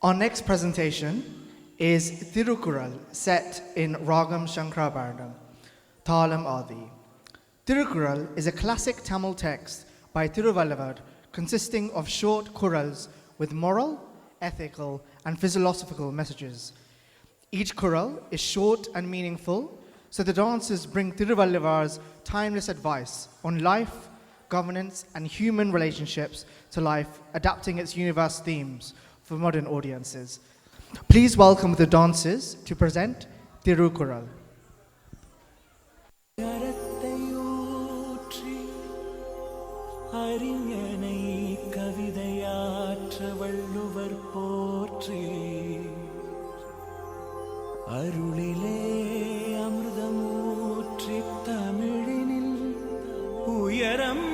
Our next presentation is Thirukkural, set in Ragam Shankarabharanam, Thalam Adi. Thirukkural is a classic Tamil text by Thiruvalluvar consisting of short kurals with moral, ethical, and philosophical messages. Each kural is short and meaningful, so the dancers bring Thiruvalluvar's timeless advice on life, governance, and human relationships to life, adapting its universe themes for modern audiences. Please welcome the dancers to present Thirukkural. அருளிலே அமிர்தமூற்றி தமிழினில் உயரம்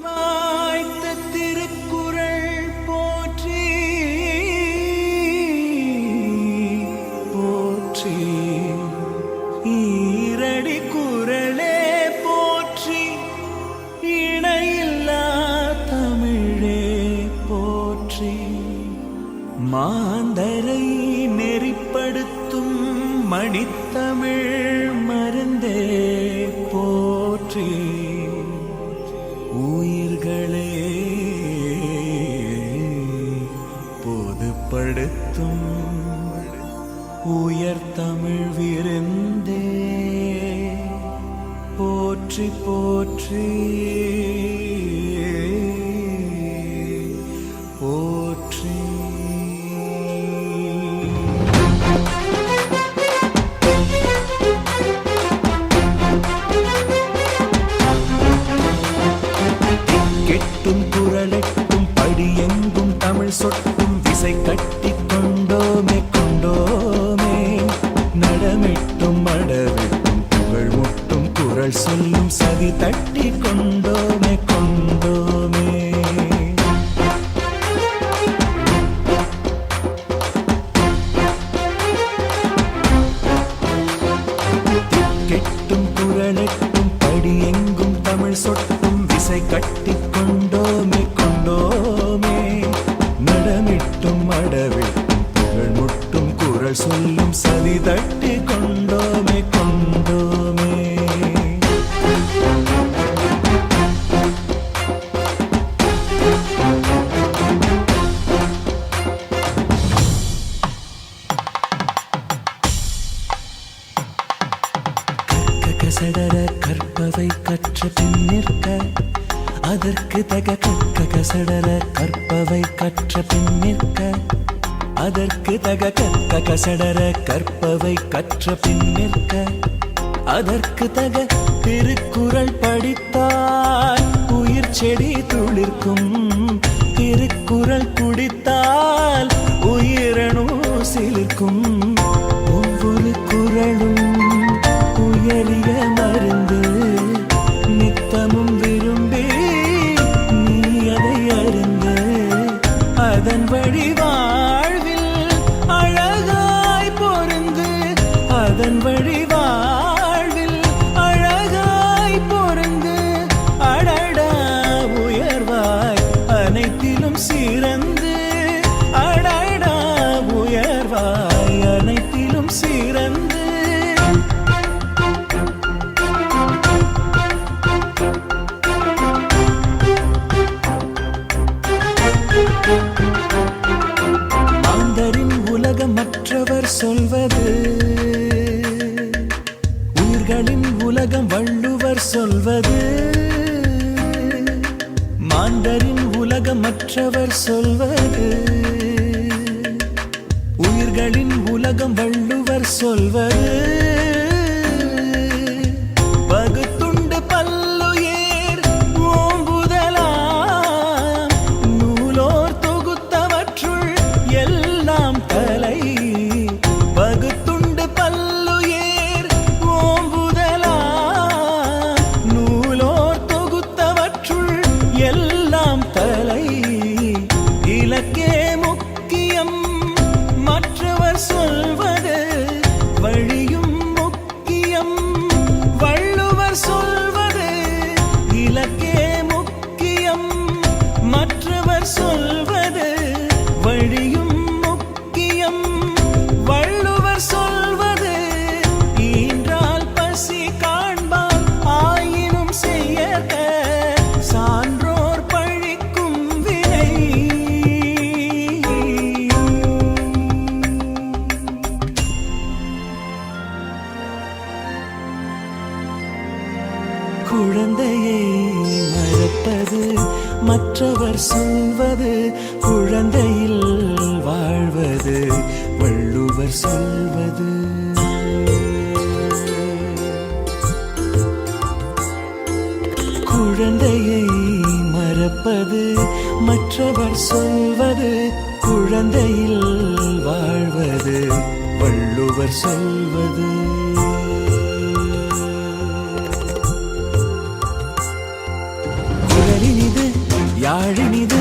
வாய்த்த திருக்குறள் போற்றி போற்றி ஈரடி குறளே போற்றி இணையில்லா தமிழே போற்றி மாந்தரை நெறிப்படுத்தும் மணித்தமிழ் மருந்தே போற்றி உயிர்களே பொதுப்படுத்தும் உயர் தமிழ் விருந்தே போற்றி போற்றி போற்றி. கெட்டும் குரலெட்டும் படியெங்கும் தமிழ் சொட்டும் விசை கட்டி கொண்டோமே கொண்டோமே நடமிட்டும் மடவிட்டும் புகழ் முட்டும் குரல் சொல்லும் சதி தட்டி கொண்டோமே கொண்டோமே. கெட்டும் குரலெட்டும் படியெங்கும் தமிழ் சொட்டும் விசை கட்டி கொண்டோமே கொண்டோமே நடமிட்டும் அடவிட்டும் புகழ் முட்டும் குரல் சொல்லும் சதி தட்டி கொண்டோமே கொண்டோமே. கசடர கற்பவை கற்ற பின் நிற்க அதற்கு தக கசடர கற்பவை கற்ற பின் நிற்க அதற்கு தக கசடர கற்பவை கற்ற பின் நிற்க அதற்கு தக திருக்குறள் படித்தால் உயிர் செடி துளிர்க்கும் திருக்குறள் குடித்தால் உயிரணு சிலிர்க்கும் ஒவ்வொரு குறளும் உயரிய மருந்து நித்தமும் விரும்பி நீ அதை அருந்து அதன் வழி வாழ்வில் அழகாய் பொருந்து அதன் வழி வாழ்வில் அழகாய் பொருந்து அடடா உயர்வாய் அனைத்திலும் சிறந்து அடடா உயர்வாய் அனைத்திலும் சிறந்து. மாந்தரின் உலகம் மற்றவர் சொல்வது உயிர்களின் உலகம் வள்ளுவர் சொல்வது மாந்தரின் உலகம் மற்றவர் சொல்வது உயிர்களின் உலகம் வள்ளுவர் சொல்வது பகுத்துண்டு பல்லுயிர் ஓம்புதலாம் நூலோர் தொகுத்தவற்றுள் எல்லாம் தலை பகுத்துண்டு பல்லுயிர் ஓம்புதலாம் நூலோர் தொகுத்தவற்றுள் எல்லாம் தலை இலக்கே முக்கியம் மற்றவர் சொல்வது வழியும் குழந்தையில் வாழ்வது வள்ளுவர் சொல்வது. குழந்தையை மறப்பது மற்றவர் சொல்வது, குழந்தையில் வாழ்வது வள்ளுவர் சொல்வது. குழலினிது யாழினிது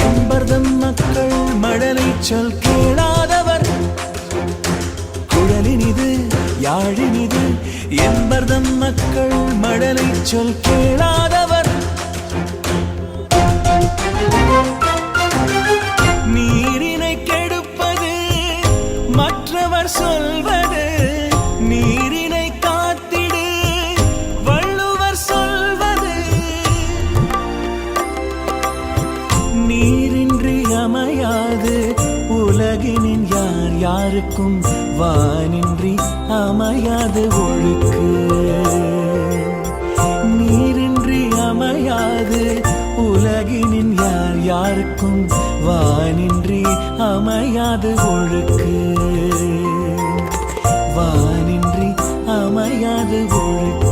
என்பர்தம் மக்கள் மழலை சொல் கேளாதவர். குழலினிது யாழினிது என்பர்தம் மக்கள் மழலை சொல் கேளாதவர். நீரினை கெடுப்பது மற்றவர் சொல்வது, நீரினை காத்திடு வள்ளுவர் சொல்வது. நீரின்றி அமையாது உலகினின் யார் யாருக்கும், வானின்றி அமையாது ஒழுக்கு. நீரின்றி அமையாது உலகினின் யார் யாருக்கும், வானின்றி அமையாது ஒழுக்கு. வானின்றி அமையாது ஒழுக்கு.